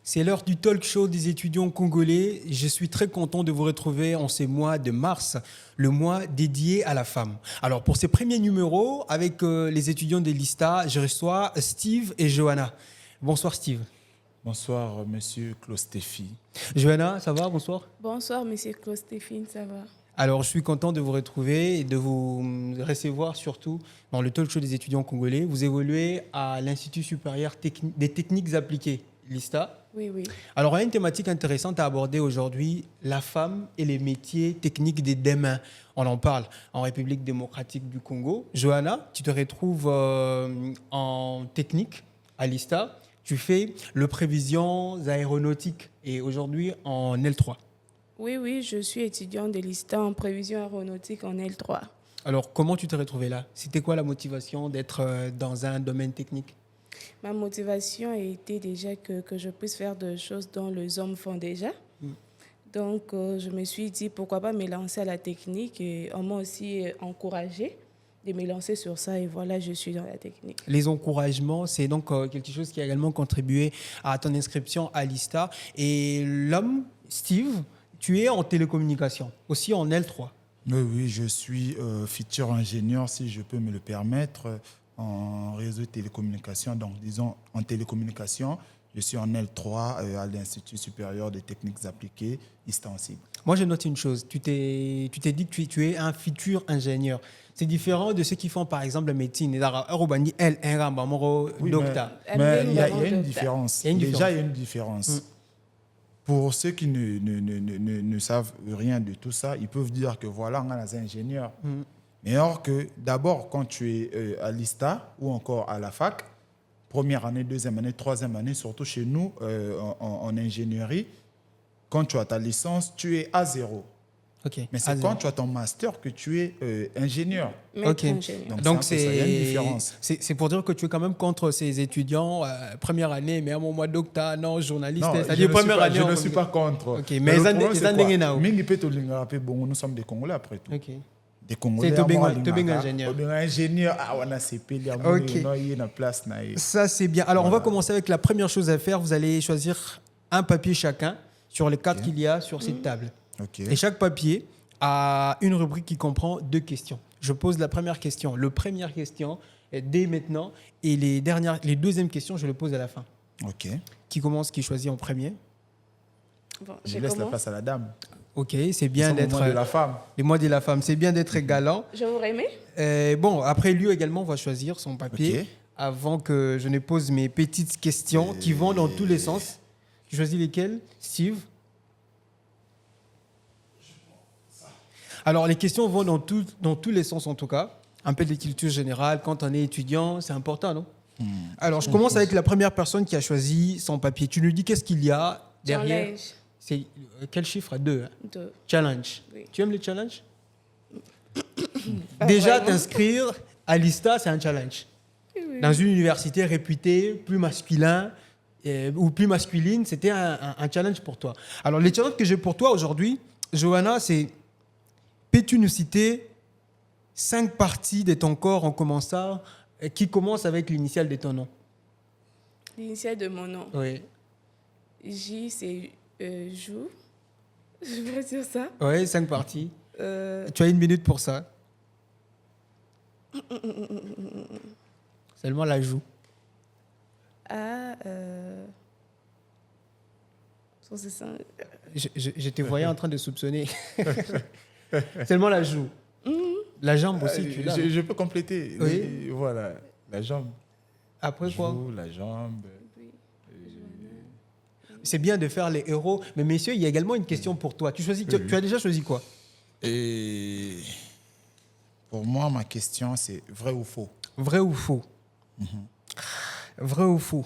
C'est l'heure du talk show des étudiants congolais. Je suis très content de vous retrouver en ce mois de mars, le mois dédié à la femme. Alors, pour ces premiers numéros, avec les étudiants de l'ISTA, je reçois Steve et Johanna. Bonsoir Steve. Bonsoir, monsieur Clostéphie. Johanna, ça va? Bonsoir. Bonsoir, monsieur Clostéphine, ça va? Alors, je suis content de vous retrouver et de vous recevoir surtout dans le talk show des étudiants congolais. Vous évoluez à l'Institut supérieur des techniques appliquées, l'ISTA. Oui, oui. Alors, on a une thématique intéressante à aborder aujourd'hui, la femme et les métiers techniques des demain. On en parle en République démocratique du Congo. Johanna, tu te retrouves en technique à l'ISTA. Tu fais le prévisions aéronautiques et aujourd'hui en L3. Oui, oui, je suis étudiante de l'ISTA en prévision aéronautique en L3. Alors, comment tu t'es retrouvé là? C'était quoi la motivation d'être dans un domaine technique? Ma motivation a été déjà que je puisse faire des choses dont les hommes font déjà. Donc, je me suis dit, pourquoi pas me lancer à la technique. Et on m'a aussi encouragée de me lancer sur ça. Et voilà, je suis dans la technique. Les encouragements, c'est donc quelque chose qui a également contribué à ton inscription à l'ISTA. Et l'homme, Steve, tu es en télécommunication, aussi en L3. Oui, je suis futur ingénieur, si je peux me le permettre, en réseau de télécommunication. Donc, disons, en télécommunication, je suis en L3 à l'Institut supérieur des techniques appliquées, Istanbul. Moi, je note une chose. Tu t'es dit que tu es un futur ingénieur. C'est différent de ceux qui font, par exemple, la médecine. Oui, docteur. mais il y a une différence. Déjà, il y a une différence. Pour ceux qui ne savent rien de tout ça, ils peuvent dire que voilà, on a des ingénieurs. Mais or que d'abord, quand tu es à l'ISTA ou encore à la fac, première année, deuxième année, troisième année, surtout chez nous en ingénierie, quand tu as ta licence, tu es A0. Okay. Mais c'est quand tu as ton master que tu es ingénieur. Ingénieur. Donc il y a une différence. C'est pour dire que tu es quand même contre ces étudiants première année, mais à mon mois d'octobre, non, journaliste. Non, je ne suis pas contre. Okay. Mais les années nous sommes des Congolais après tout. Okay. Des Congolais. Tu es ingénieur. Ingénieur, on a CP, place. Ça, c'est bien. Alors, on va commencer avec la première chose à faire. Vous allez choisir un papier chacun sur les 4 qu'il y a sur cette table. Et chaque papier a une rubrique qui comprend 2 questions. Je pose la première question. La première question est dès maintenant. Et les deuxièmes questions, je les pose à la fin. Qui commence, qui choisit en premier? Bon, je laisse la place à la dame. Ok, c'est bien d'être... Les mois de la femme. Les mois de la femme, c'est bien d'être galant. Je vous remets. Bon, après, lui également va choisir son papier avant que je ne pose mes petites questions qui vont dans tous les sens. Tu choisis lesquelles, Steve? Alors, les questions vont dans tous les sens, en tout cas. Un peu de culture générale. Quand on est étudiant, c'est important, non? Alors, je commence avec la première personne qui a choisi son papier. Tu nous dis qu'est-ce qu'il y a derrière? C'est quel chiffre? 2. 2. Challenge. Oui. Tu aimes les challenges? Déjà, t'inscrire à l'ISTA, c'est un challenge. Oui. Dans une université réputée, plus masculin ou plus masculine, c'était un challenge pour toi. Alors, les challenges que j'ai pour toi aujourd'hui, Johanna, c'est... Peux-tu nous citer 5 parties de ton corps en commençant, qui commencent avec l'initiale de ton nom? L'initiale de mon nom? Oui. J, c'est joue. Je vais dire ça? Oui, 5 parties. Tu as 1 minute pour ça. Seulement la joue. Je te voyais en train de soupçonner. Seulement la joue. La jambe aussi, tu l'as. Je peux compléter. Oui. Voilà, la jambe. Après quoi? Joue, la jambe. C'est bien de faire les héros. Mais messieurs, il y a également une question pour toi. Tu as déjà choisi quoi? Et pour moi, ma question, c'est vrai ou faux? Vrai ou faux? Vrai ou faux?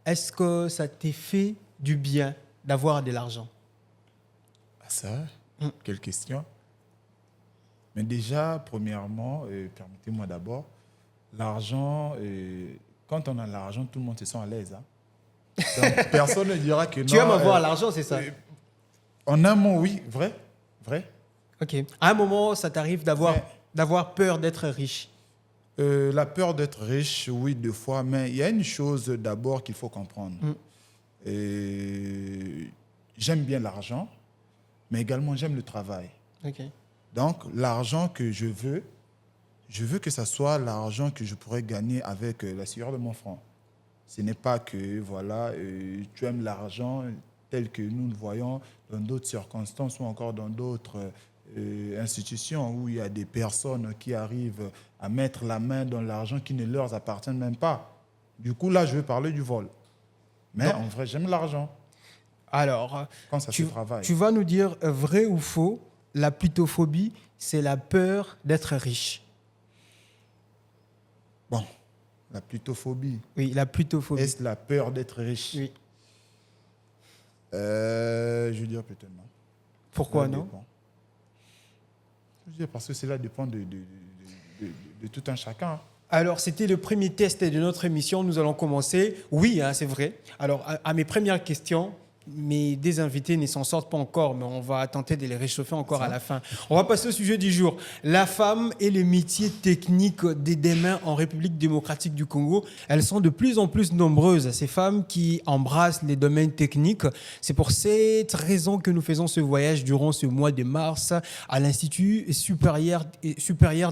Est-ce que ça t'est fait du bien d'avoir de l'argent? Ça, quelle question? Mais déjà, premièrement, permettez-moi d'abord, l'argent, quand on a l'argent, tout le monde se sent à l'aise. Donc, personne ne dira que non. Tu aimes avoir l'argent, c'est ça? En un mot, oui, vrai. Ok. À un moment, ça t'arrive d'avoir peur d'être riche? La peur d'être riche, oui, 2 fois. Mais il y a une chose d'abord qu'il faut comprendre. j'aime bien l'argent, mais également j'aime le travail. Okay. Donc, l'argent que je veux que ça soit l'argent que je pourrais gagner avec la sueur de mon front. Ce n'est pas que, voilà, tu aimes l'argent tel que nous le voyons dans d'autres circonstances ou encore dans d'autres institutions où il y a des personnes qui arrivent à mettre la main dans l'argent qui ne leur appartient même pas. Du coup, là, je vais parler du vol. Mais en vrai, j'aime l'argent. Alors, quand ça se travaille. Tu vas nous dire vrai ou faux, la plutophobie, c'est la peur d'être riche. Bon, la plutophobie. Oui, la plutophobie. Est-ce la peur d'être riche? Oui. Je veux dire peut-être non. Pourquoi non? Je veux dire parce que cela dépend de tout un chacun. Alors, c'était le premier test de notre émission. Nous allons commencer. Oui, hein, c'est vrai. Alors, à mes premières questions, mes deux invités ne s'en sortent pas encore, mais on va tenter de les réchauffer encore à la fin. On va passer au sujet du jour. La femme et les métiers techniques des demain en République démocratique du Congo. Elles sont de plus en plus nombreuses, ces femmes qui embrassent les domaines techniques. C'est pour cette raison que nous faisons ce voyage durant ce mois de mars à l'Institut supérieur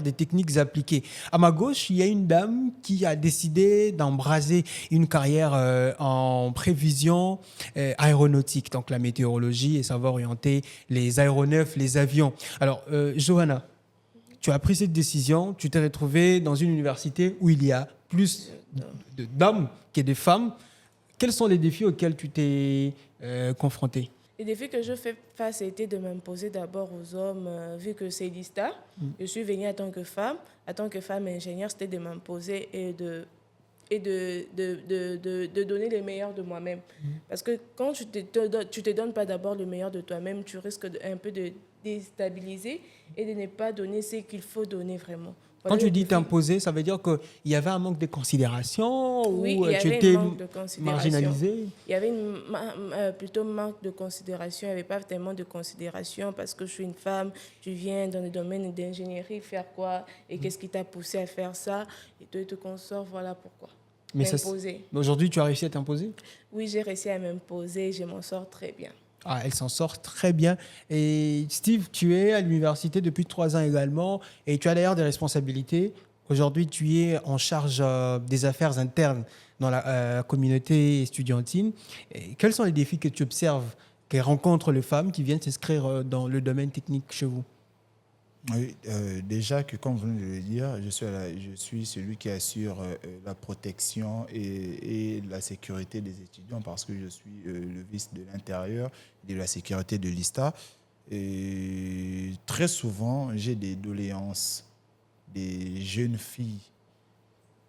des techniques appliquées. À ma gauche, il y a une dame qui a décidé d'embraser une carrière en prévision aéronautique, donc la météorologie, et savoir orienter les aéronefs, les avions. Alors, Johanna, tu as pris cette décision, tu t'es retrouvée dans une université où il y a plus d'hommes que de femmes. Quels sont les défis auxquels tu t'es confrontée? Les défis que je fais face étaient de m'imposer d'abord aux hommes, vu que c'est l'ISTA. Je suis venue en tant que femme ingénieure, c'était de m'imposer et de donner le meilleur de moi-même. Parce que quand tu te donnes pas d'abord le meilleur de toi-même, tu risques un peu de déstabiliser et de ne pas donner ce qu'il faut donner vraiment. Quand tu dis t'imposer, ça veut dire qu'il y avait un manque de considération ou tu étais marginalisée? Il y avait plutôt manque de considération. Il n'y avait pas tellement de considération parce que je suis une femme, je viens dans le domaine d'ingénierie, faire quoi? Et qu'est-ce qui t'a poussé à faire ça? Et toi, te consort, voilà pourquoi. Mais aujourd'hui, tu as réussi à t'imposer? Oui, j'ai réussi à m'imposer, je m'en sors très bien. Ah, elle s'en sort très bien. Et Steve, tu es à l'université depuis 3 ans également et tu as d'ailleurs des responsabilités. Aujourd'hui, tu es en charge des affaires internes dans la communauté estudiantine. Et quels sont les défis que tu observes, que rencontrent les femmes qui viennent s'inscrire dans le domaine technique chez vous? Oui, déjà que, comme vous venez de le dire, je suis celui qui assure la protection et la sécurité des étudiants parce que je suis le vice de l'intérieur et de la sécurité de l'ISTA. Et très souvent, j'ai des doléances des jeunes filles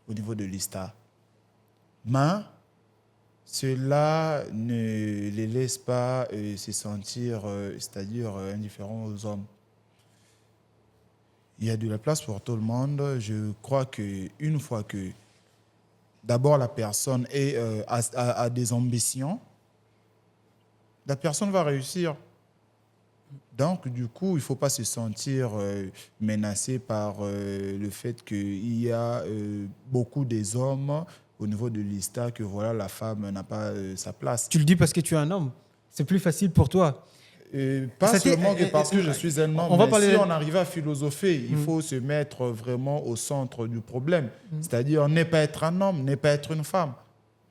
au niveau de l'ISTA. Mais cela ne les laisse pas se sentir, c'est-à-dire indifférents aux hommes. Il y a de la place pour tout le monde. Je crois qu'une fois que d'abord la personne a des ambitions, la personne va réussir. Donc, du coup, il ne faut pas se sentir menacé par le fait qu'il y a beaucoup des hommes au niveau de l'ISTA, que voilà, la femme n'a pas sa place. Tu le dis parce que tu es un homme. C'est plus facile pour toi. Pas seulement que parce que je suis un homme, mais si on arrive à philosopher, il faut se mettre vraiment au centre du problème. C'est-à-dire, ne pas être un homme, ne pas être une femme.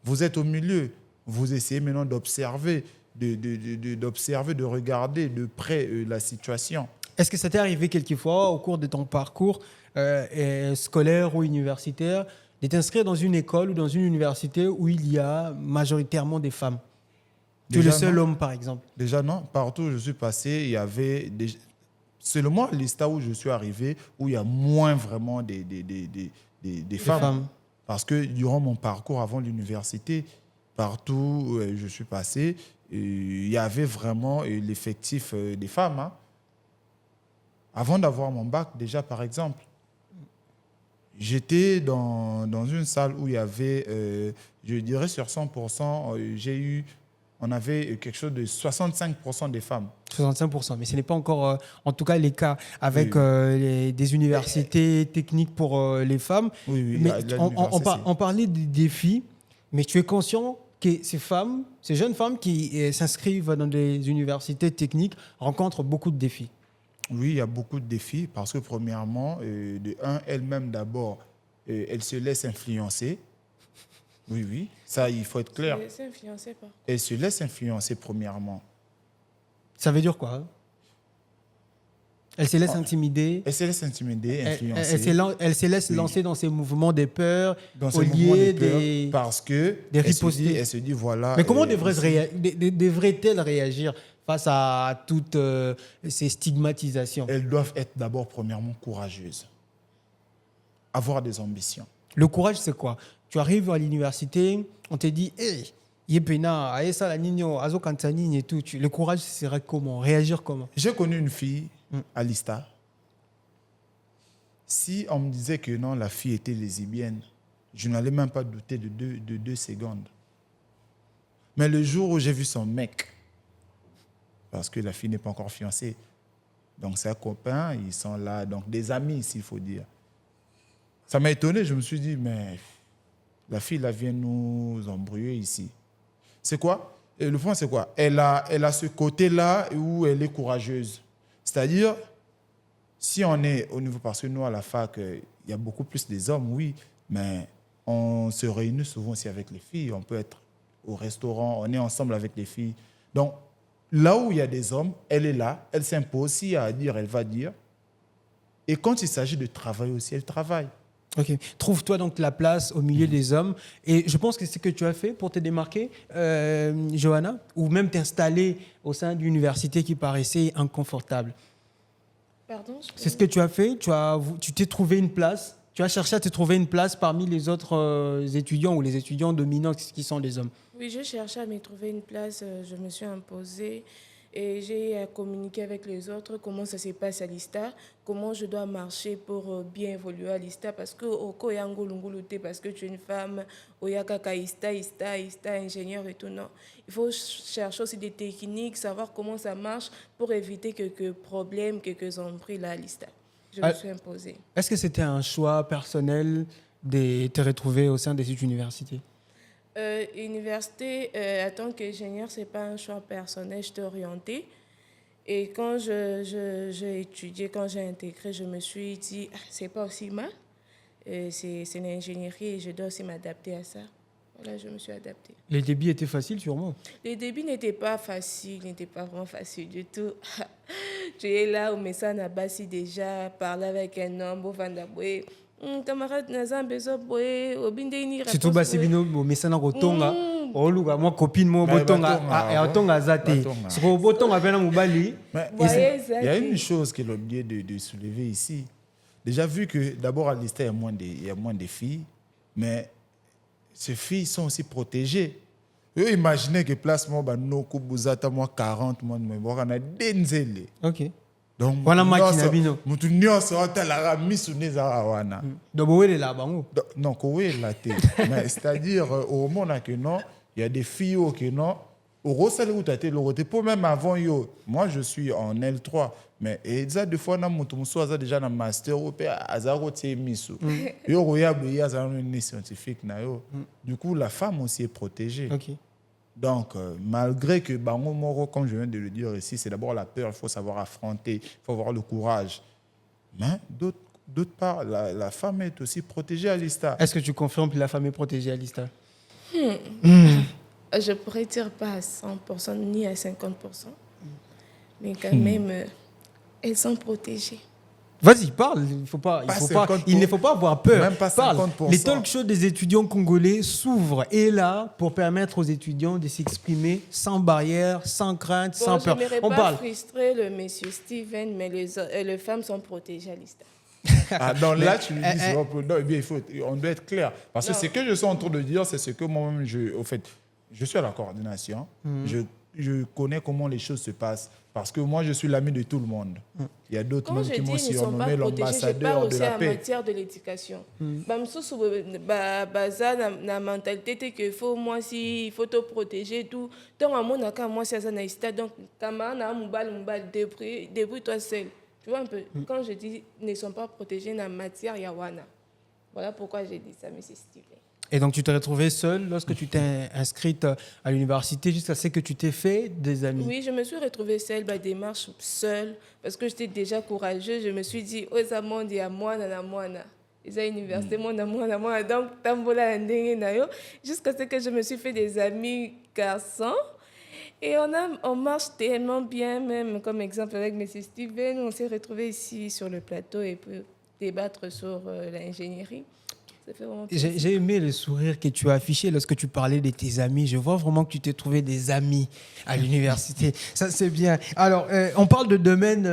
Vous êtes au milieu. Vous essayez maintenant d'observer, de regarder de près la situation. Est-ce que ça t'est arrivé quelquefois au cours de ton parcours scolaire ou universitaire de t'inscrire dans une école ou dans une université où il y a majoritairement des femmes? Tu es le seul homme, par exemple? Déjà, non. Partout où je suis passé, il y avait seulement l'ISTA où je suis arrivé, où il y a moins vraiment des femmes. Parce que durant mon parcours avant l'université, partout où je suis passé, il y avait vraiment l'effectif des femmes. Hein. Avant d'avoir mon bac, déjà, par exemple, j'étais dans une salle où il y avait, je dirais sur 100%, on avait quelque chose de 65% des femmes. 65%, mais ce n'est pas encore, en tout cas, les cas avec des universités techniques pour les femmes. Oui, mais on parlait des défis, mais tu es conscient que ces jeunes femmes qui s'inscrivent dans des universités techniques rencontrent beaucoup de défis. Oui, il y a beaucoup de défis parce que premièrement, elles-mêmes d'abord, elles se laissent influencer. Oui, ça, il faut être clair. Se laissent influencer par quoi? Elles se laissent influencer premièrement. Ça veut dire quoi? Elle se laisse intimider. Elle se laisse intimider, influencer. Elle se laisse lancer dans ces mouvements de peur, parce que riposter. Elle se dit voilà. Mais comment devrait-elle réagir face à toutes ces stigmatisations? Elles doivent être d'abord premièrement courageuses, avoir des ambitions. Le courage, c'est quoi? Tu arrives à l'université, on te dit hey, Yepena, Aesa la Nino, Azo Kantanine et tout. Le courage serait comment? Réagir comment? J'ai connu une fille à l'ISTA. Si on me disait que non, la fille était lesbienne, je n'allais même pas douter de deux secondes. Mais le jour où j'ai vu son mec, parce que la fille n'est pas encore fiancée, donc ses copains, ils sont là, donc des amis, s'il faut dire. Ça m'a étonné, je me suis dit, mais la fille, là, vient nous embrouiller ici. C'est quoi? Et le point, c'est quoi? Elle a ce côté-là où elle est courageuse. C'est-à-dire, si on est au niveau, parce que nous, à la fac, il y a beaucoup plus des hommes, oui, mais on se réunit souvent aussi avec les filles. On peut être au restaurant, on est ensemble avec les filles. Donc, là où il y a des hommes, elle est là, elle s'impose. S'il y a à dire, elle va dire. Et quand il s'agit de travail aussi, elle travaille. Ok. Trouve-toi donc la place au milieu des hommes. Et je pense que c'est ce que tu as fait pour te démarquer, Johanna, ou même t'installer au sein d'une université qui paraissait inconfortable. Pardon? C'est ce que tu as fait. Tu t'es trouvé une place. Tu as cherché à te trouver une place parmi les autres étudiants ou les étudiants dominants qui sont des hommes. Oui, je cherchais à me trouver une place. Je me suis imposée. Et j'ai communiqué avec les autres, comment ça se passe à l'ISTA, comment je dois marcher pour bien évoluer à l'ISTA, parce que parce que tu es une femme, ISTA, ingénieur et tout, non. Il faut chercher aussi des techniques, savoir comment ça marche pour éviter quelques problèmes, quelques embrouilles là à l'ISTA. Je me suis imposée. Est-ce que c'était un choix personnel de te retrouver au sein de cette université? Université, en tant qu'ingénieur, ce n'est pas un choix personnel, je t'ai orientée. Et quand j'ai étudié, quand j'ai intégré, je me suis dit, c'est pas aussi mal. C'est l'ingénierie et je dois aussi m'adapter à ça. Voilà, je me suis adaptée. Les débits étaient faciles, sûrement? Les débits n'étaient pas faciles, n'étaient pas vraiment faciles du tout. Tu es là, au Messa Nabasi déjà, parler avec un homme, au Vandaboué. Camarade Nazan bezo boye obinde ini surtout basi bino mesana kotonga oluga moi copine mo botonga et otonga zate siko botonga pena mobali. Il y a une chose qu'il a oublié de soulever ici. Déjà vu que d'abord à l'ISTA il y a moins de filles, mais ces filles sont aussi protégées. Imaginez que place moi ba no ko buzata moi 40 moi mais bon na denzele. OK. Donc, voilà makina bino. Mutu nyonso otala misuniza wana. Donc boele la bango. Non, kowe la te. Mais c'est-à-dire au moment que non, il y a des filles que non, au rosale où tu as été le pour même avant yo. Moi je suis en L3, mais et ça deux fois na mutu muso aza déjà na master ou pe azaro tie misu. Yo royable ya za une scientifique na yo. Du coup la femme aussi est protégée. OK. Donc, malgré que Bango Moro, comme je viens de le dire ici, c'est d'abord la peur, il faut savoir affronter, il faut avoir le courage. Mais d'autre part, la femme est aussi protégée à l'ISTA. Est-ce que tu confirmes que la femme est protégée à l'ISTA? Je pourrais dire pas à 100% ni à 50%, mais quand même, elles sont protégées. Vas-y, parle. Il ne faut pas avoir peur. Même pas 50%. Les talk shows des étudiants congolais s'ouvrent et là pour permettre aux étudiants de s'exprimer sans barrière, sans crainte, sans peur. Je n'aimerais pas frustrer le monsieur Steven, mais les femmes sont protégées à l'ISTA. Donc là, tu lui dis, on doit être clair. Parce que ce que je suis en train de dire, c'est ce que moi-même, je suis à la coordination. Je connais comment les choses se passent. Parce que moi, je suis l'ami de tout le monde. Il y a d'autres même qui m'ont surnommé l'ambassadeur de la paix. En matière de l'éducation. La mentalité, c'est qu'il faut, moi, si, il faut te protéger, tout. Donc, à mon avis, moi, c'est ça, donc, débrouille-toi seul. Tu vois un peu, quand je dis ne sont pas protégés dans la matière, il y a wana. Voilà pourquoi j'ai dit ça, M. Steven. Et donc, tu t'es retrouvée seule lorsque tu t'es inscrite à l'université jusqu'à ce que tu t'es fait des amis? Oui, je me suis retrouvée seule, démarche seule, parce que j'étais déjà courageuse. Je me suis dit, oh, ça m'a dit à moi, nana, moi, na. Ils à l'université, moi, donc, tambola, jusqu'à ce que je me suis fait des amis garçons. Et on marche tellement bien, même comme exemple avec M. Steven, on s'est retrouvés ici sur le plateau et puis débattre sur l'ingénierie. J'ai aimé le sourire que tu as affiché lorsque tu parlais de tes amis. Je vois vraiment que tu t'es trouvé des amis à l'université. Ça, c'est bien. Alors, on parle de domaines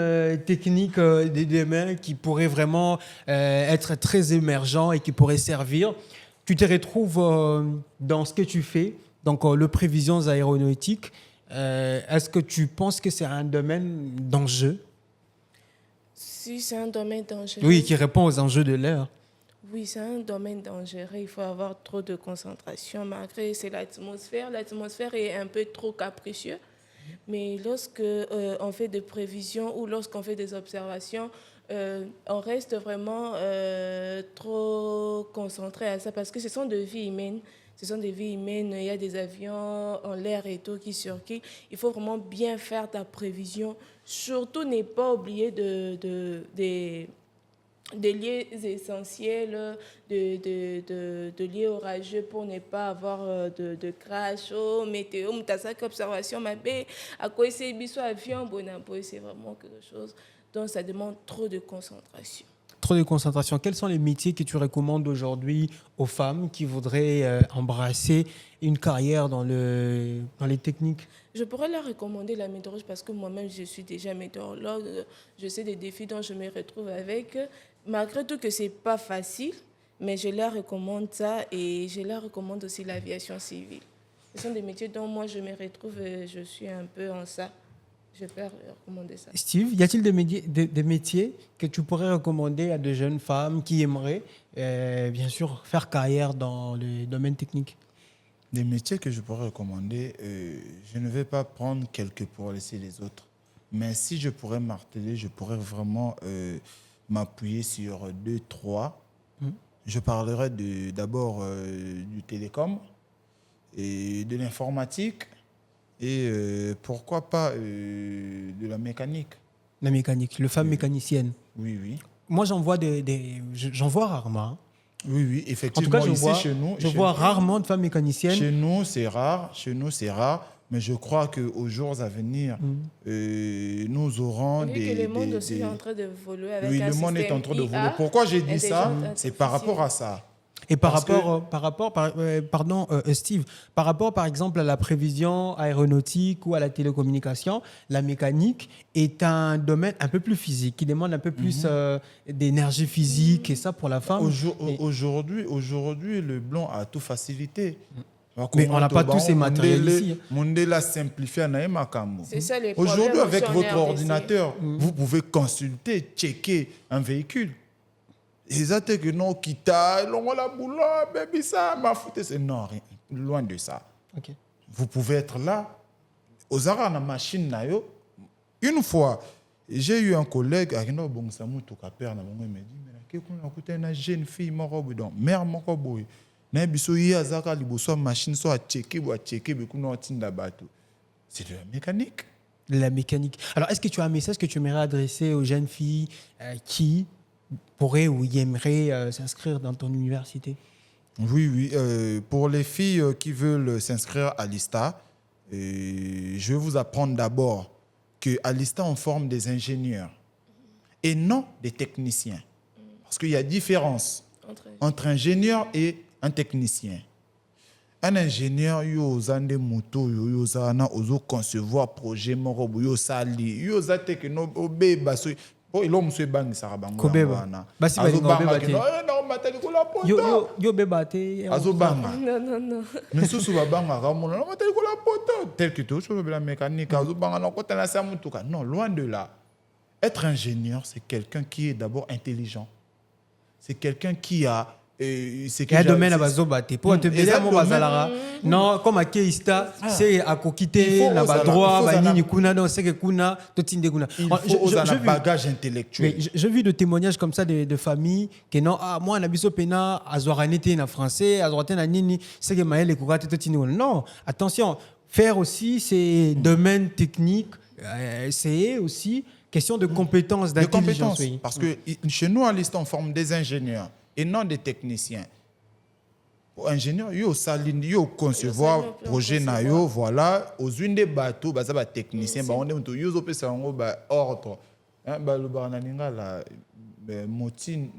techniques, des domaines qui pourraient vraiment être très émergents et qui pourraient servir. Tu te retrouves dans ce que tu fais, donc le prévisions aéronautiques. Est-ce que tu penses que c'est un domaine d'enjeu? Si, c'est un domaine dangereux. Oui, qui répond aux enjeux de l'heure. Oui, c'est un domaine dangereux. Il faut avoir trop de concentration. Malgré c'est l'atmosphère est un peu trop capricieuse. Mais lorsque on fait des prévisions ou lorsqu'on fait des observations, on reste vraiment trop concentré à ça parce que ce sont des vies humaines. Ce sont des vies humaines. Il y a des avions en l'air et tout qui circulent. Il faut vraiment bien faire ta prévision. Surtout, ne pas oublier des lieux essentiels, de lieux orageux pour ne pas avoir de crash, météo, observation, à quoi c'est biso avion, c'est vraiment quelque chose. Donc ça demande trop de concentration. Trop de concentration. Quels sont les métiers que tu recommandes aujourd'hui aux femmes qui voudraient embrasser une carrière dans les techniques? Je pourrais leur recommander la météorologie parce que moi-même, je suis déjà météorologue. Je sais des défis dont je me retrouve avec. Malgré tout que ce n'est pas facile, mais je leur recommande ça et je leur recommande aussi l'aviation civile. Ce sont des métiers dont moi, je me retrouve, je suis un peu en ça. Je peux recommander ça. Steve, y a-t-il des métiers que tu pourrais recommander à de jeunes femmes qui aimeraient, bien sûr, faire carrière dans le domaine technique? Des métiers que je pourrais recommander, je ne vais pas prendre quelques pour laisser les autres. Mais si je pourrais marteler, je pourrais vraiment m'appuyer sur 2, 3. Je parlerai d'abord du télécom et de l'informatique. Et pourquoi pas de la mécanique. La mécanique, le femme mécanicienne. Oui, oui. Moi, j'en vois rarement. Oui, effectivement. En tout cas, je vois rarement de femmes mécaniciennes. Chez nous, c'est rare. Mais je crois qu'aux jours à venir, nous aurons que le monde aussi est en train d'évoluer avec le monde est en train d'évoluer. Pourquoi j'ai dit ça? C'est par rapport à ça. Et Steve, par rapport par exemple à la prévision aéronautique ou à la télécommunication, la mécanique est un domaine un peu plus physique, qui demande un peu plus d'énergie physique et ça pour la femme. Aujourd'hui, le blanc a tout facilité. Mais on n'a pas tous ces matériels ici. Aujourd'hui, avec votre ordinateur, vous pouvez consulter, checker un véhicule. Exactement que non, quitta, la boula, baby ça, ma foute, c'est non, loin de ça. Okay. Vous pouvez être là, aux arts la machine une fois, j'ai eu un collègue, il m'a dit, mais une jeune fille, mère, machine, c'est de la mécanique. La mécanique. Alors, est-ce que tu as un message que tu aimerais adresser aux jeunes filles qui pourraient ou y aimeraient s'inscrire dans ton université? Oui. Pour les filles qui veulent s'inscrire à l'ISTA, je vais vous apprendre d'abord qu'à l'ISTA, on forme des ingénieurs et non des techniciens. Parce qu'il y a différence entre ingénieur et un technicien. Un ingénieur, il a moto, il a concevoir projet, il a oh, il a bang ça bang non mais sous tel que la mécanique non, loin de là. Être ingénieur, c'est quelqu'un qui est d'abord intelligent. C'est quelqu'un qui a c'est que domaine à bazoba te pour te béler mon bazalara non comme à Keista c'est à kokité na ba droit ba nini kuna non c'est que kuna totinde kuna je bagage intellectuel. Je vis de témoignages comme ça de familles que non moi na biso pena azoranité na français azoraté na nini c'est que maël ekokate totinde non attention faire aussi ces domaines techniques c'est aussi question de compétences d'intelligence parce que chez nous à l'Est on forme des ingénieurs et non des techniciens. Ingénieur, yo saline, yo concevoir projet na yo, voilà, aux unes des bateaux, bah ça va technicien, bah on est tout yo opé ça on bah ordre. Hein bah le barananinga là motine.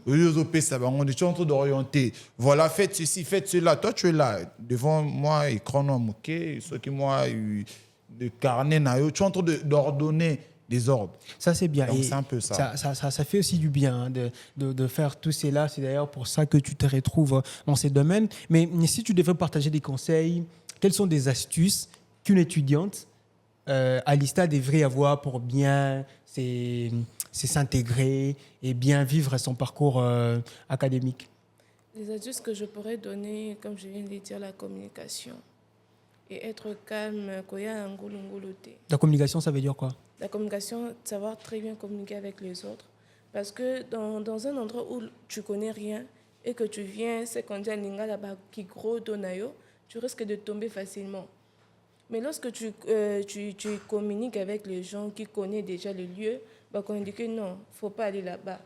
Yo opé ça bah on est en train d'orienter. Voilà, faites ceci, faites cela. Toi tu es là devant moi écran noir mouqué, ceux qui moi de carnet na yo, tu es en train d'ordonner des ordres. Ça, c'est bien. Donc, c'est un peu ça. Ça fait aussi du bien de faire tout cela. C'est d'ailleurs pour ça que tu te retrouves dans ces domaines. Mais si tu devais partager des conseils, quelles sont des astuces qu'une étudiante à l'ISTA devrait avoir pour bien s'intégrer et bien vivre son parcours académique? Les astuces que je pourrais donner, comme je viens de dire, la communication. Et être calme, La communication, ça veut dire quoi? La communication, savoir très bien communiquer avec les autres. Parce que dans un endroit où tu connais rien et que tu viens, c'est quand tu as un là-bas qui gros donayo, tu risques de tomber facilement. Mais lorsque tu communiques avec les gens qui connaissent déjà le lieu, bah, quand on dit que non, il ne faut pas aller là-bas.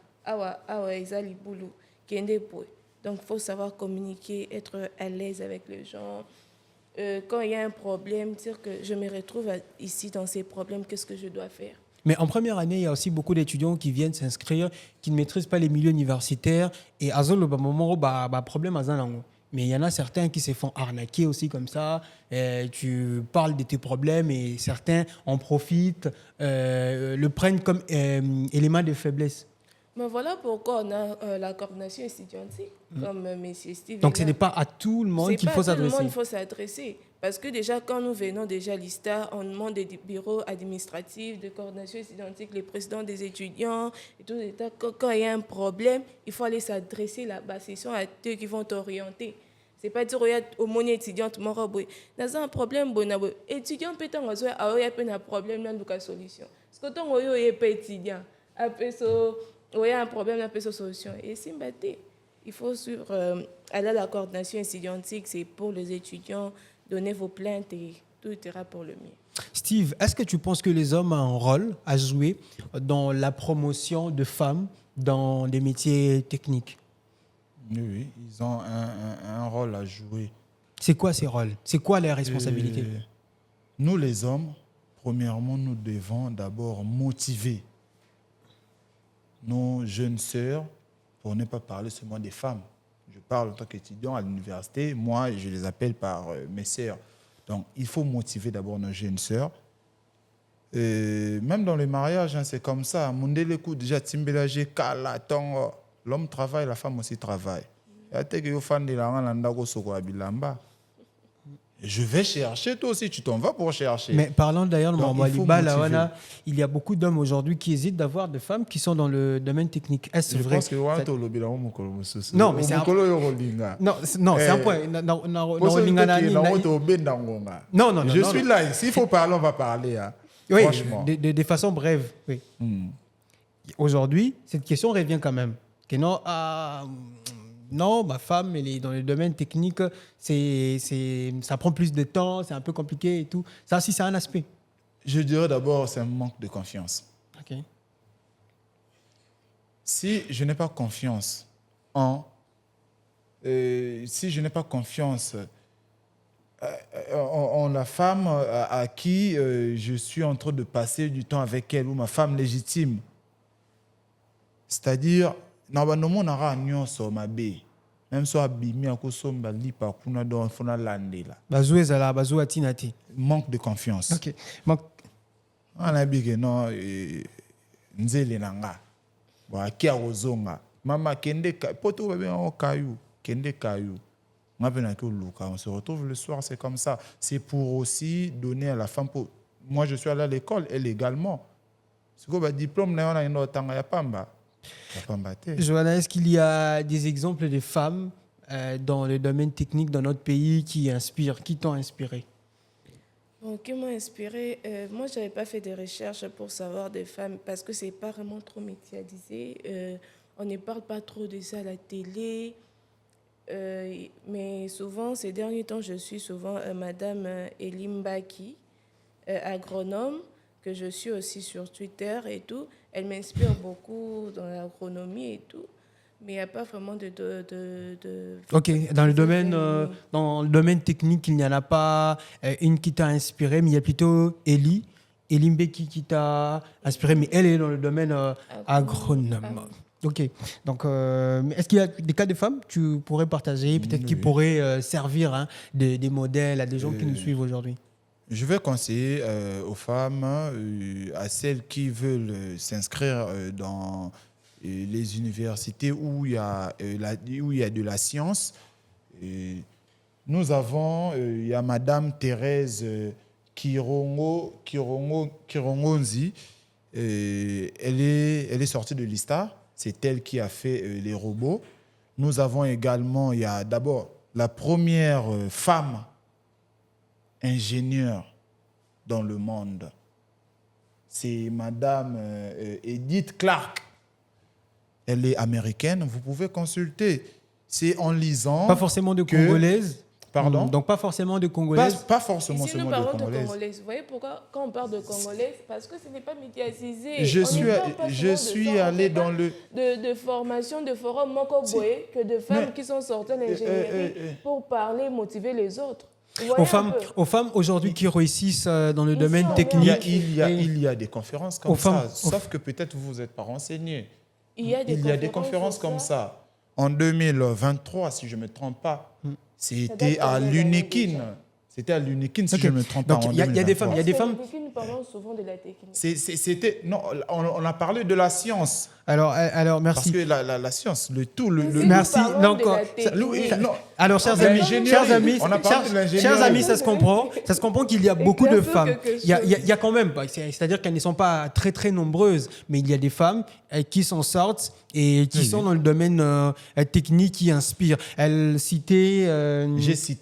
Donc, il faut savoir communiquer, être à l'aise avec les gens. Quand il y a un problème, dire que je me retrouve ici dans ces problèmes, qu'est-ce que je dois faire? Mais en première année, il y a aussi beaucoup d'étudiants qui viennent s'inscrire, qui ne maîtrisent pas les milieux universitaires. Et à ce moment, problème à Zanango. Mais il y en a certains qui se font arnaquer aussi comme ça. Tu parles de tes problèmes et certains en profitent, le prennent comme élément de faiblesse. Mais voilà pourquoi on a la coordination étudiantique, comme M. Steve. Donc, ce n'est pas à tout le monde qu'il faut s'adresser. C'est pas à tout le monde qu'il faut s'adresser. Parce que déjà, quand nous venons déjà à l'ISTA, on demande des bureaux administratifs, de coordination étudiantique, les présidents des étudiants, et tout. Quand il y a un problème, il faut aller s'adresser là-bas. Ce sont à eux qui vont t'orienter. Ce n'est pas dire au monde étudiant, dans un problème, étudiant peut être un problème, dans une solution. Parce que quand on est pas étudiant, il y a un problème, il y a une solution. Et c'est il faut aller à la coordination étudiantique, c'est pour les étudiants, donner vos plaintes et tout ira pour le mieux. Steve, est-ce que tu penses que les hommes ont un rôle à jouer dans la promotion de femmes dans les métiers techniques? Oui, ils ont un rôle à jouer. C'est quoi ces rôles? C'est quoi les responsabilités? Nous, les hommes, premièrement, nous devons d'abord motiver nos jeunes sœurs, pour ne pas parler seulement des femmes. Je parle en tant qu'étudiant à l'université, moi, je les appelle par mes sœurs. Donc, il faut motiver d'abord nos jeunes sœurs. Même dans le mariage, hein, c'est comme ça. L'homme travaille, la femme aussi travaille. Je vais chercher, toi aussi, tu t'en vas pour chercher. Mais parlant d'ailleurs de il y a beaucoup d'hommes aujourd'hui qui hésitent d'avoir des femmes qui sont dans le domaine technique. Est-ce vrai? Non, mais c'est un point. Non, c'est un point. Non. Je suis là. S'il faut parler, on va parler. Hein. Oui, franchement. De façon brève. Oui. Aujourd'hui, cette question revient quand même. Que non, ma femme, elle est dans le domaine technique, ça prend plus de temps, c'est un peu compliqué et tout. Ça aussi, c'est un aspect. Je dirais d'abord, c'est un manque de confiance. Okay. Si je n'ai pas confiance en la femme à qui je suis en train de passer du temps avec elle, ou ma femme légitime, c'est-à-dire, normalement, on aura un sur ma baie. Même si on a bimi à kusomba lipa kuna don fona landela. Bazoué tinati. Manque de confiance. OK. On a dit que non nzele nanga. Ba kia ozonga. Mama kende poto ba bien au caillou, kende caillou. On se retrouve le soir, c'est comme ça. C'est pour aussi donner à la femme. Moi, je suis allé à l'école, elle également. C'est quoi le diplôme, on a une autre pamba. Johanna, est-ce qu'il y a des exemples de femmes dans le domaine technique dans notre pays qui t'ont inspiré? Qui m'ont inspiré, moi, je n'avais pas fait de recherches pour savoir des femmes parce que ce n'est pas vraiment trop médiatisé. On ne parle pas trop de ça à la télé. Mais souvent, ces derniers temps, je suis souvent Madame Elim Baki, agronome, que je suis aussi sur Twitter et tout. Elle m'inspire beaucoup dans l'agronomie et tout. Mais il n'y a pas vraiment de Ok, dans le domaine technique, il n'y en a pas une qui t'a inspiré, mais il y a plutôt Elim Baki qui t'a inspiré, mais elle est dans le domaine agronome. Ok, donc est-ce qu'il y a des cas de femmes que tu pourrais partager, peut-être qui pourraient servir des modèles à des gens qui nous suivent aujourd'hui? Je vais conseiller aux femmes, à celles qui veulent s'inscrire dans les universités où il y a de la science. Nous avons, il y a Madame Thérèse Kirongonzi. Elle est sortie de l'ISTA. C'est elle qui a fait les robots. Nous avons également, il y a d'abord la première femme ingénieure dans le monde. C'est Madame Edith Clark. Elle est américaine, vous pouvez consulter. C'est en lisant... Pas forcément de Congolaise. Pardon? Donc pas forcément de Congolaise. Pas forcément seulement de Congolaise. Vous voyez pourquoi, quand on parle de Congolaise, parce que ce n'est pas médiatisé. Je suis allé dans le... De formation, de forum Mokoboé, que de femmes qui sont sorties de l'ingénierie pour parler, motiver les autres. Aux femmes aujourd'hui qui réussissent dans le domaine technique. Il y a des conférences comme ça, sauf que peut-être vous n'êtes pas renseignés. Il y a des conférences comme ça. En 2023, si je ne me trompe pas, c'était à l'UNIKIN. C'était à l'UNIKIN, si je ne me trompe pas. Donc, il y a des femmes. Nous parlons souvent de la technique. Non, on a parlé de la science. Alors merci. Parce que la science, merci. Donc, alors, chers amis, ça se comprend. Ça se comprend qu'il y a beaucoup de femmes. Il y a quand même, c'est-à-dire qu'elles ne sont pas très très nombreuses, mais il y a des femmes qui s'en sortent et qui sont dans le domaine technique, qui inspirent. J'ai cité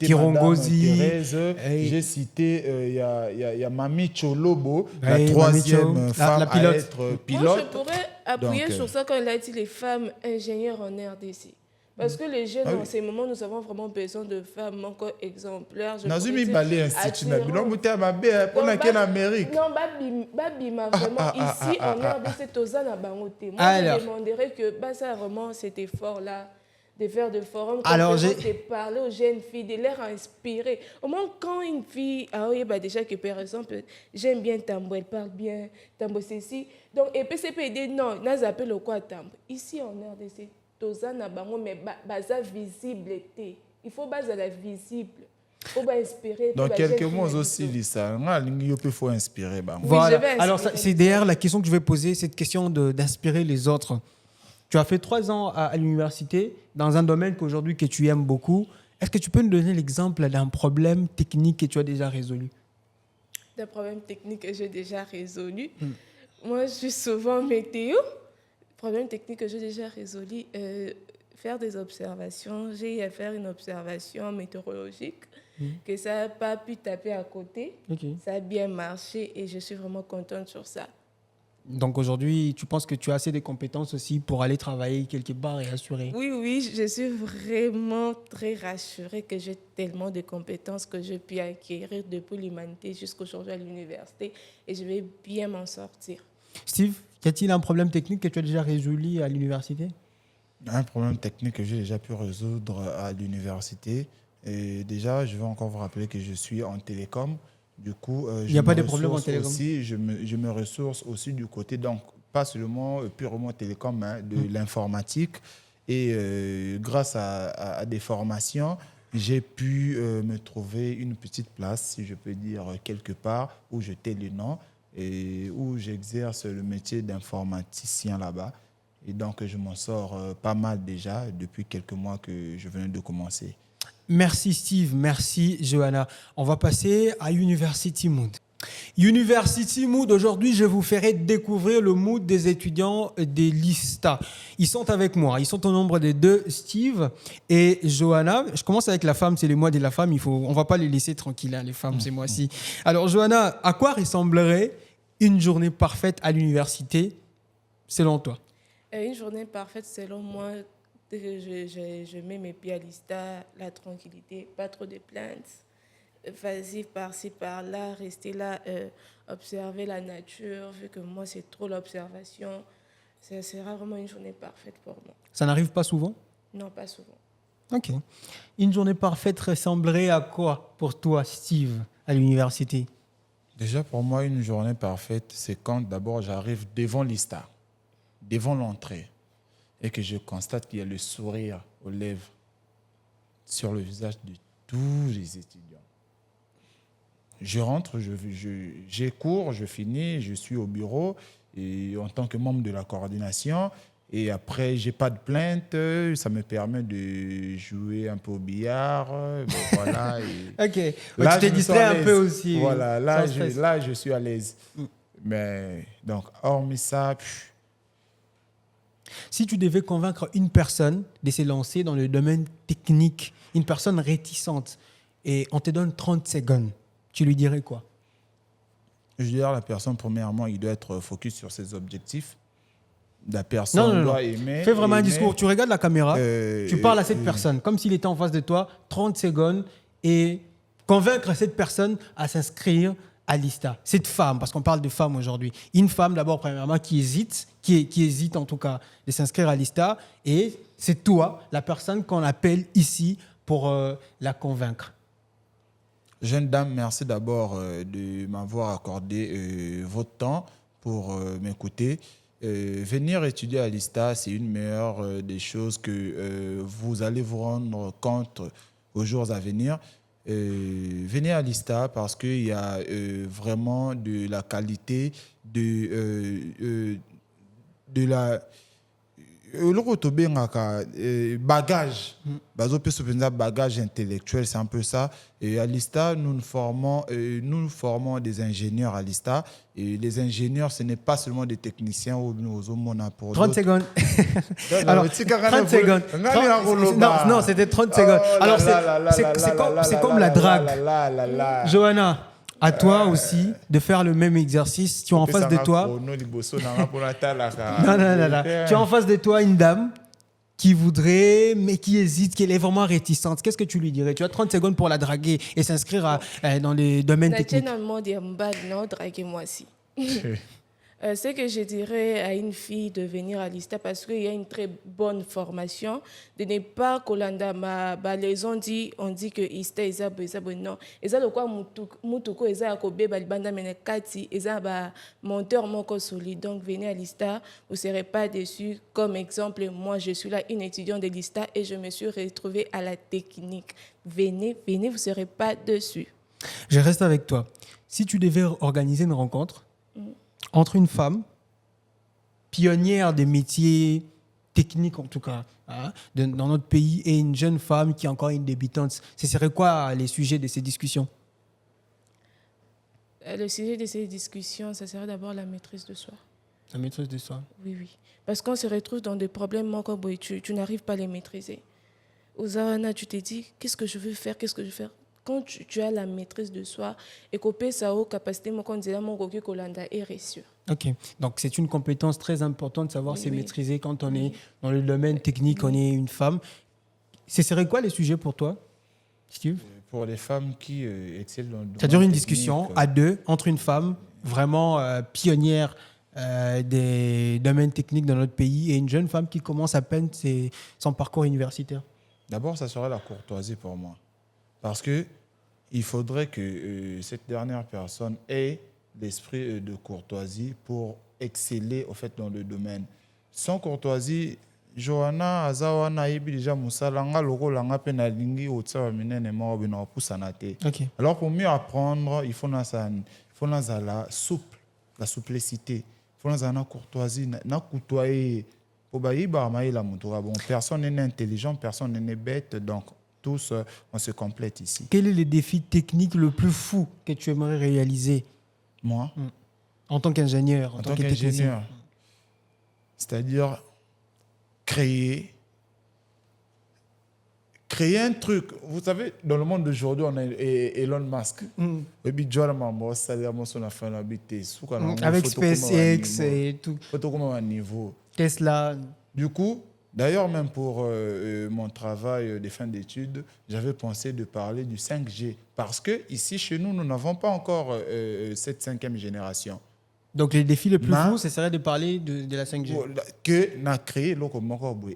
Kirongozi, Thérèse, j'ai cité il y a Mami Cholobo, la troisième femme à être pilote. Moi, je pourrais appuyer sur ça quand il a dit les femmes ingénieures en RDC. Parce que les jeunes, en ces moments, nous avons vraiment besoin de femmes encore exemplaires. Nazumi Balé Institut Nabilon Mouté Mabé pour laquelle Amérique. Non, Babima, vraiment, ici en RDC, Tozana Bangote. Moi, je demanderais que ça vraiment cet effort-là, de faire des forums, de parler aux jeunes filles, de les inspirer. Au moins, quand une fille, déjà que par exemple, j'aime bien Tambo, elle parle bien, Tambo ceci. Donc, et puis c'est pas aider, non, nous appelons quoi Tambo. Ici en RDC, Tozana Bango, mais baza visibilité. Il faut baser la visible. Il faut inspirer. Dans quelques mots aussi, Lisa, il faut inspirer. Voilà. Alors, c'est derrière la question que je vais poser, cette question d'inspirer les autres. Tu as fait 3 ans à l'université dans un domaine qu'aujourd'hui que tu aimes beaucoup. Est-ce que tu peux nous donner l'exemple d'un problème technique que tu as déjà résolu? D'un problème technique que j'ai déjà résolu. Moi, je suis souvent météo. Problème technique que j'ai déjà résolu, faire des observations. J'ai eu à faire une observation météorologique que ça n'a pas pu taper à côté. Ça a bien marché et je suis vraiment contente sur ça. Donc aujourd'hui, tu penses que tu as assez de compétences aussi pour aller travailler quelque part et assurer? Oui, je suis vraiment très rassurée que j'ai tellement de compétences que j'ai pu acquérir depuis l'humanité jusqu'aujourd'hui à l'université et je vais bien m'en sortir. Steve, y a-t-il un problème technique que tu as déjà résolu à l'université? Un problème technique que j'ai déjà pu résoudre à l'université. Et déjà, je vais encore vous rappeler que je suis en télécom. Du coup, il n'y a pas de problème en télécom. Je me ressource aussi du côté, donc pas seulement purement télécom, de l'informatique. Et grâce à des formations, j'ai pu me trouver une petite place, si je peux dire, quelque part, où je tais le nom et où j'exerce le métier d'informaticien là-bas. Et donc, je m'en sors pas mal déjà depuis quelques mois que je venais de commencer. Merci Steve, merci Johanna. On va passer à University Mood. University Mood, aujourd'hui, je vous ferai découvrir le mood des étudiants des LISTA. Ils sont avec moi, ils sont au nombre de 2, Steve et Johanna. Je commence avec la femme, c'est le mois de la femme, on ne va pas les laisser tranquilles, hein, les femmes, ces mois-ci. Alors, Johanna, à quoi ressemblerait une journée parfaite à l'université, selon toi? Une journée parfaite, selon moi, je mets mes pieds à l'ISTA, la tranquillité, pas trop de plaintes. Vas-y par-ci, par-là, rester là, observer la nature, vu que moi, c'est trop l'observation. Ce sera vraiment une journée parfaite pour moi. Ça n'arrive pas souvent? Non, pas souvent. Ok. Une journée parfaite ressemblerait à quoi pour toi, Steve, à l'université? Déjà, pour moi, une journée parfaite, c'est quand d'abord j'arrive devant l'ISTA, devant l'entrée, et que je constate qu'il y a le sourire aux lèvres sur le visage de tous les étudiants. Je rentre, j'ai cours, je finis, je suis au bureau et en tant que membre de la coordination. Et après, je n'ai pas de plainte, ça me permet de jouer un peu au billard. Voilà, ok, là, tu t'es distrait un peu aussi. Voilà, là, je suis à l'aise. Mais donc, hormis ça... Si tu devais convaincre une personne de se lancer dans le domaine technique, une personne réticente, et on te donne 30 secondes, tu lui dirais quoi? Je dirais à la personne, premièrement, il doit être focus sur ses objectifs. La personne doit aimer. Fais vraiment un discours. Tu regardes la caméra, tu parles à cette personne, comme s'il était en face de toi, 30 secondes, et convaincre cette personne à s'inscrire à l'ISTA. Cette femme, parce qu'on parle de femmes aujourd'hui. Une femme, d'abord, premièrement, qui hésite en tout cas de s'inscrire à l'ISTA, et c'est toi, la personne qu'on appelle ici pour la convaincre. Jeune dame, merci d'abord de m'avoir accordé votre temps pour m'écouter. Venir étudier à l'ISTA, c'est une meilleure des choses que vous allez vous rendre compte aux jours à venir. Venez à l'ISTA parce qu'il y a vraiment de la qualité, de la... bagage, bagage intellectuel, c'est un peu ça. Et à l'ISTA, nous formons des ingénieurs à l'ISTA. Et les ingénieurs, ce n'est pas seulement des techniciens ou nous pour 30 secondes. Alors, 30 secondes. Non, c'était 30 secondes. Alors, c'est comme la drague. Johanna, à toi aussi de faire le même exercice. Tu as en face de toi... Non. Tu as en face de toi une dame qui voudrait, mais qui hésite, qui est vraiment réticente. Qu'est-ce que tu lui dirais? Tu as 30 secondes pour la draguer et s'inscrire dans les domaines techniques. Non, draguez-moi aussi. Ce que je dirais à une fille de venir à l'ISTA, parce qu'il y a une très bonne formation, de ne pas Kolanda les on dit que l'ISTA est non. Et ça, quoi, Mutuko, et ça, Kobe, Balibanda, Menekati, et ça, monteur, moko solide. Donc, venez à l'ISTA, vous ne serez pas déçus. Comme exemple, moi, je suis là, une étudiante de l'ISTA, et je me suis retrouvée à la technique. Venez, vous ne serez pas déçus. Je reste avec toi. Si tu devais organiser une rencontre, entre une femme, pionnière des métiers techniques en tout cas, dans notre pays, et une jeune femme qui est encore une débutante, ce serait quoi les sujets de ces discussions? Le sujet de ces discussions, ça serait d'abord la maîtrise de soi. La maîtrise de soi? Oui. Parce qu'on se retrouve dans des problèmes, tu n'arrives pas à les maîtriser. Aux Zarana, tu te dis, qu'est-ce que je veux faire? Quand tu as la maîtrise de soi et que ça a capacité mon Kolanda est reçu. Ok, donc c'est une compétence très importante de savoir se maîtriser quand on est dans le domaine technique, on est une femme. Ce serait quoi les sujets pour toi, Steve? Pour les femmes qui excellent dans le domaine c'est-à-dire une technique, discussion à deux entre une femme vraiment pionnière des domaines techniques dans notre pays et une jeune femme qui commence à peine son parcours universitaire. D'abord, ça serait la courtoisie pour moi. Parce qu'il faudrait que cette dernière personne ait l'esprit de courtoisie pour exceller au fait, dans le domaine. Sans courtoisie, Johanna, Azawana, déjà Moussalanga, Logo, Langa, Penalingi, Otsa, Minen, Mawabina, Poussanate. Alors, pour mieux apprendre, il faut la souple, la souplicité. Il faut la courtoisie, la courtoisie. Personne n'est intelligent, personne n'est bête, donc tous, on se complète ici. Quel est le défi technique le plus fou que tu aimerais réaliser Moi En tant qu'ingénieur, en tant qu'ingénieur. C'est-à-dire créer un truc. Vous savez, dans le monde d'aujourd'hui, on a Elon Musk. Avec SpaceX et tout. Tesla. Du coup, d'ailleurs, même pour mon travail de fin d'études, j'avais pensé de parler du 5G. Parce que ici, chez nous, nous n'avons pas encore cette 5e génération. Donc, les défis les plus fous, ce serait de parler de la 5G. Que n'a créé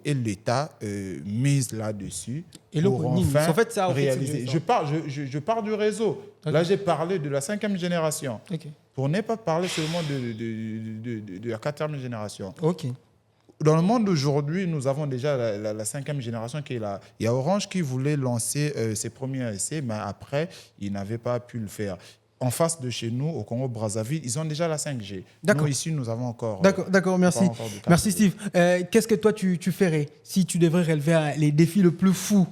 et l'État mise là-dessus pour enfin en fait, ça, réaliser. Je parle du réseau. Okay. Là, j'ai parlé de la 5e génération. Okay. Pour ne pas parler seulement de la 4e génération. Okay. Dans le monde d'aujourd'hui, nous avons déjà la 5e génération qui est là. Il y a Orange qui voulait lancer ses premiers essais, mais après, ils n'avaient pas pu le faire. En face de chez nous, au Congo-Brazzaville, ils ont déjà la 5G. Nous, ici, nous avons encore... D'accord, merci. Merci, Steve. Qu'est-ce que toi, tu ferais si tu devrais relever les défis les plus fous?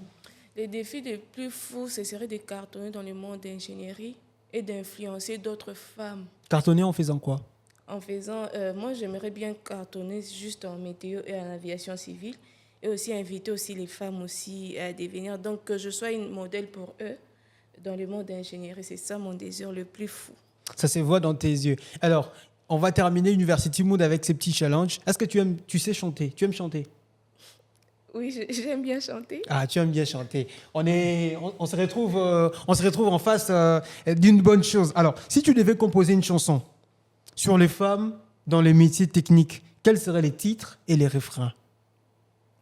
Les défis les plus fous, ce serait de cartonner dans le monde d'ingénierie et d'influencer d'autres femmes. Cartonner en faisant quoi? En faisant... moi, j'aimerais bien cartonner juste en météo et en aviation civile et aussi inviter aussi les femmes aussi à devenir... Donc, que je sois une modèle pour eux. Dans le monde d'ingénierie, c'est ça mon désir le plus fou. Ça se voit dans tes yeux. Alors, on va terminer University Mood avec ces petits challenges. Est-ce que tu sais chanter? Tu aimes chanter? Oui, j'aime bien chanter. Ah, tu aimes bien chanter. On se retrouve en face d'une bonne chose. Alors, si tu devais composer une chanson sur les femmes dans les métiers techniques, quels seraient les titres et les refrains?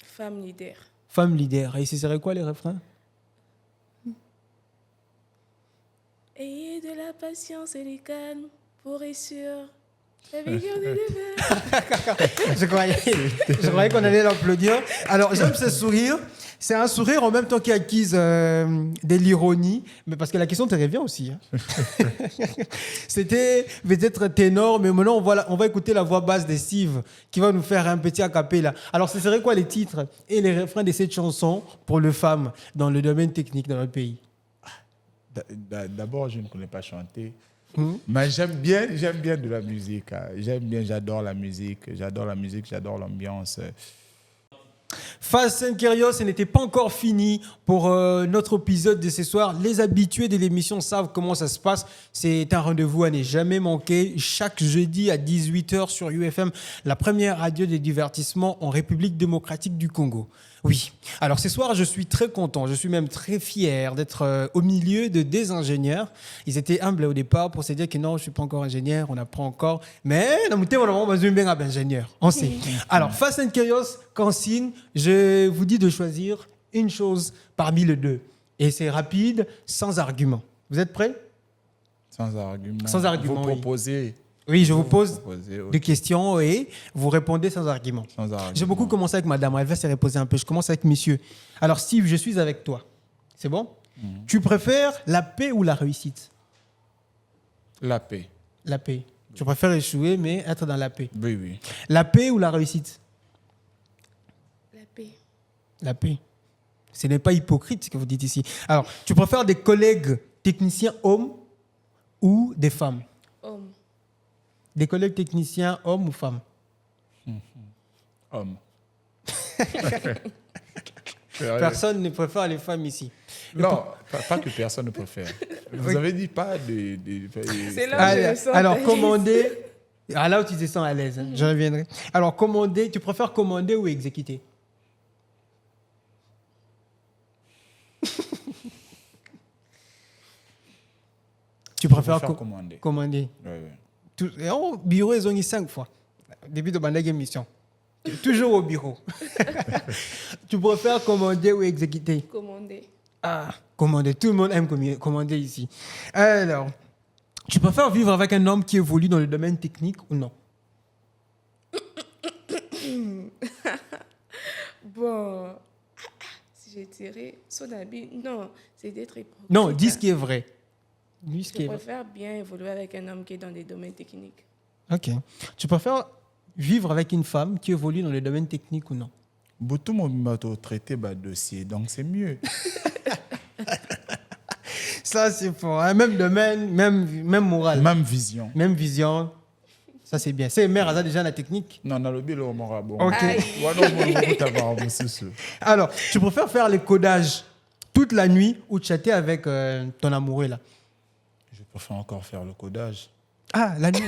Femme leader. Femme leader. Et ce serait quoi les refrains? Ayez de la patience et du calme pour réussir la vigueur des Je croyais qu'on allait l'applaudir. Alors, j'aime ce sourire. C'est un sourire en même temps qui acquise de l'ironie, mais parce que la question te revient aussi. Hein. C'était peut-être ténor, mais maintenant, on va écouter la voix basse de Steve qui va nous faire un petit a cappella. Alors, ce serait quoi les titres et les refrains de cette chanson pour les femmes dans le domaine technique dans notre pays? D'abord, je ne connais pas chanter, mais j'aime bien de la musique. J'adore la musique, j'adore l'ambiance. Fast and Curious, ce n'était pas encore fini pour notre épisode de ce soir. Les habitués de l'émission savent comment ça se passe. C'est un rendez-vous à ne jamais manquer. Chaque jeudi à 18h sur UFM, la première radio de divertissement en République démocratique du Congo. Oui. Alors ce soir, je suis très content, je suis même très fier d'être au milieu de des ingénieurs. Ils étaient humbles au départ pour se dire que non, je ne suis pas encore ingénieur, on apprend encore. Mais on a besoin d'un ingénieur, on sait. Alors, Fast and Curious, consigne, je vous dis de choisir une chose parmi les deux. Et c'est rapide, sans argument. Vous êtes prêts? Sans argument. Sans argument, vous proposez... Oui, je vous pose des questions et vous répondez sans argument. J'ai beaucoup commencé avec madame, elle va se reposer un peu. Je commence avec monsieur. Alors Steve, je suis avec toi. C'est bon? Tu préfères la paix ou la réussite? La paix. La paix. Tu préfères échouer mais être dans la paix? Oui. La paix ou la réussite? La paix. La paix. Ce n'est pas hypocrite ce que vous dites ici. Alors, tu préfères des collègues techniciens hommes ou des femmes? Hommes. Des collègues techniciens, hommes ou femmes? Hommes. Personne ne préfère les femmes ici. Non, pas que personne ne préfère. Vous avez dit pas de... C'est là où je me sens alors, commander... Ah, là où tu te sens à l'aise, hein, je reviendrai. Alors, commander, tu préfères commander ou exécuter? Tu préfères commander. Commander. Oui. Au bureau, ils ont eu 5 fois. Début de ma émission. Toujours au bureau. Tu préfères commander ou exécuter? Commander. Ah, commander. Tout le monde aime commander ici. Alors, tu préfères vivre avec un homme qui évolue dans le domaine technique ou non? Bon, si je dirais son habit, non, c'est d'être hypocrite. Non, dis ce qui est vrai. Je préfère bien évoluer avec un homme qui est dans des domaines techniques. Ok. Tu préfères vivre avec une femme qui évolue dans les domaines techniques ou non? Tout le monde m'a traité de dossier, donc c'est mieux. Ça, c'est fort. Hein? Même domaine, même morale. Même vision. Même vision. Ça, c'est bien. C'est mère, ça déjà la technique. Non, on a le bien, on m'aura bon. Ok. Ouais, Alors, tu préfères faire les codages toute la nuit ou chatter avec ton amoureux là? Je préfère encore faire le codage. Ah, la nuit.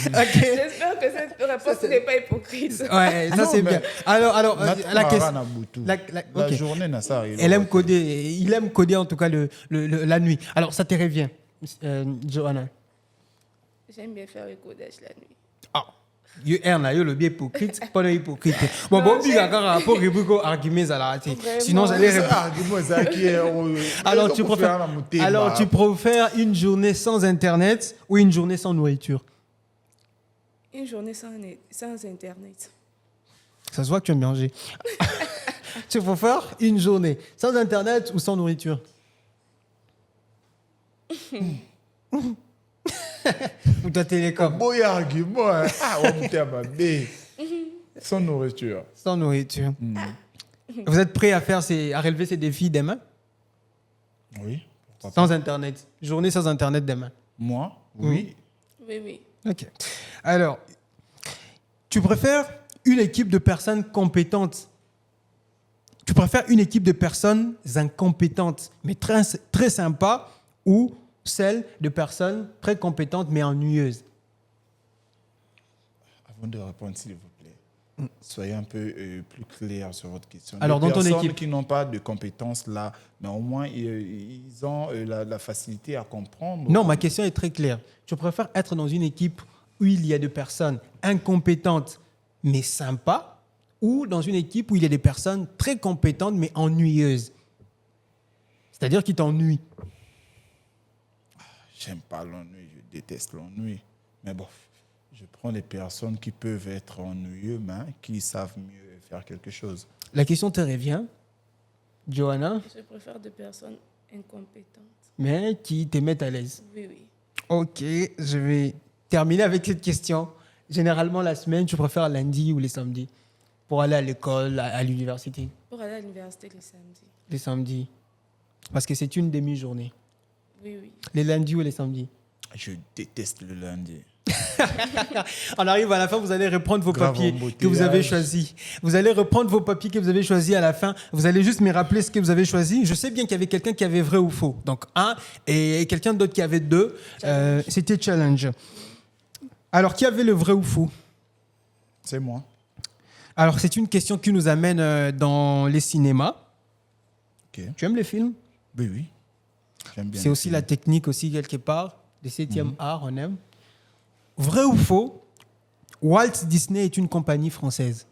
Okay. J'espère que cette réponse n'est pas hypocrite. Ouais, ça c'est bien. Alors la question. La journée, ça arrive. Il aime coder en tout cas la nuit. Alors, ça te revient, Johanna? J'aime bien faire le codage la nuit. Ah, le bien hypocrite, pas de hypocrite. Bon, il y a un rapport qui est argument à la sinon, j'allais répondre. Alors, tu préfères une journée sans Internet ou une journée sans nourriture? Une journée sans Internet. Ça se voit que tu aimes manger. Tu préfères une journée sans Internet ou sans nourriture? Ou ta télécom? Bon argument. Sans nourriture. Sans nourriture. Vous êtes prêts à relever ces défis demain? Oui. Sans Internet. Journée sans Internet demain. Moi? Oui. Oui. Ok. Alors, tu préfères une équipe de personnes compétentes? Tu préfères une équipe de personnes incompétentes, mais très, très sympas, ou celle de personnes très compétentes, mais ennuyeuses? Avant de répondre, s'il vous plaît, soyez un peu plus clair sur votre question. Alors, dans ton équipe. Personnes qui n'ont pas de compétences là, mais au moins, ils ont la facilité à comprendre. Non, ma question est très claire. Tu préfères être dans une équipe où il y a des personnes incompétentes, mais sympas, ou dans une équipe où il y a des personnes très compétentes, mais ennuyeuses? C'est-à-dire qui t'ennuient. J'aime pas l'ennui, je déteste l'ennui. Mais bon, je prends les personnes qui peuvent être ennuyeuses, mais qui savent mieux faire quelque chose. La question te revient, Johanna? Je préfère des personnes incompétentes. Mais qui te mettent à l'aise. Oui. Ok, je vais terminer avec cette question. Généralement, la semaine, tu préfères lundi ou les samedis pour aller à l'école, à l'université? Pour aller à l'université les samedis. Les samedis. Parce que c'est une demi-journée. Oui. Les lundis ou les samedis? Je déteste le lundi. On arrive à la fin, vous allez reprendre vos papiers que vous avez choisis. Vous allez reprendre vos papiers que vous avez choisis à la fin. Vous allez juste me rappeler ce que vous avez choisi. Je sais bien qu'il y avait quelqu'un qui avait vrai ou faux. Donc, 1 et quelqu'un d'autre qui avait 2. C'était challenge. Alors, qui avait le vrai ou faux? C'est moi. Alors, c'est une question qui nous amène dans les cinémas. Okay. Tu aimes les films? Oui. J'aime bien. C'est aussi la technique aussi quelque part. Le 7e art, on aime. Vrai ou faux, Walt Disney est une compagnie française?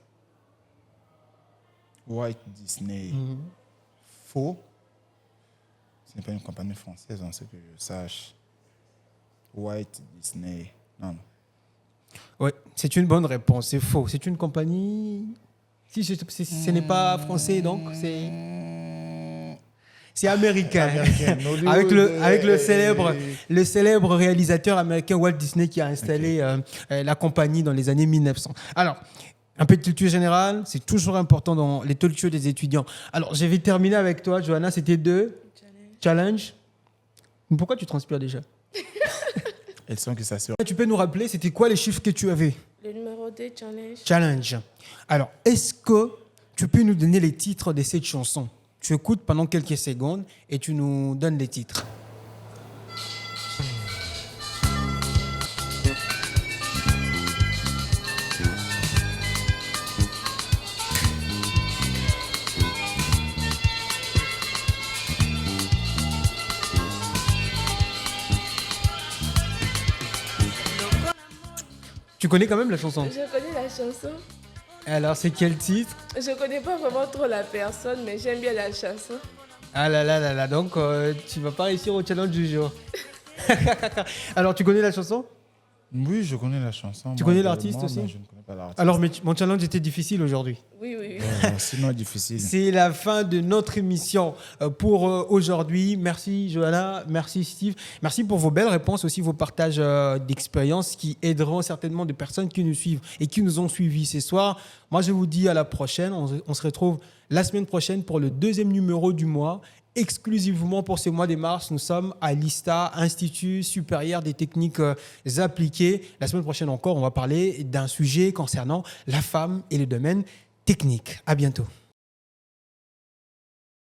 Walt Disney. Faux. Ce n'est pas une compagnie française, en ce que je sache. Walt Disney. Non. Oui, c'est une bonne réponse. C'est faux. C'est une compagnie... Si ce n'est pas français, donc c'est américain. avec le célèbre réalisateur américain Walt Disney qui a installé la compagnie dans les années 1900. Alors, un peu de culture générale, c'est toujours important dans les talk shows des étudiants. Alors, je vais terminer avec toi, Johanna. C'était 2 challenge. Pourquoi tu transpires déjà? Elles sont que ça sur. Tu peux nous rappeler, c'était quoi les chiffres que tu avais? Le numéro 2, challenge. Challenge. Alors, est-ce que tu peux nous donner les titres de cette chanson? Tu écoutes pendant quelques secondes et tu nous donnes les titres. Tu connais quand même la chanson? Je connais la chanson. Alors, c'est quel titre? Je connais pas vraiment trop la personne, mais j'aime bien la chanson. Ah là, donc tu vas pas réussir au challenge du jour. Alors, tu connais la chanson? Oui, je connais la chanson. Tu connais l'artiste aussi? Je ne connais pas l'artiste. Alors, mon challenge était difficile aujourd'hui. Oui. Sinon, difficile. C'est la fin de notre émission pour aujourd'hui. Merci Johanna, merci Steve. Merci pour vos belles réponses, aussi vos partages d'expériences qui aideront certainement des personnes qui nous suivent et qui nous ont suivis ce soir. Moi, je vous dis à la prochaine. On se retrouve la semaine prochaine pour le 2e numéro du mois. exclusivement pour ce mois de mars. Nous sommes à l'ISTA, Institut supérieur des techniques appliquées. La semaine prochaine encore, on va parler d'un sujet concernant la femme et le domaine technique. À bientôt.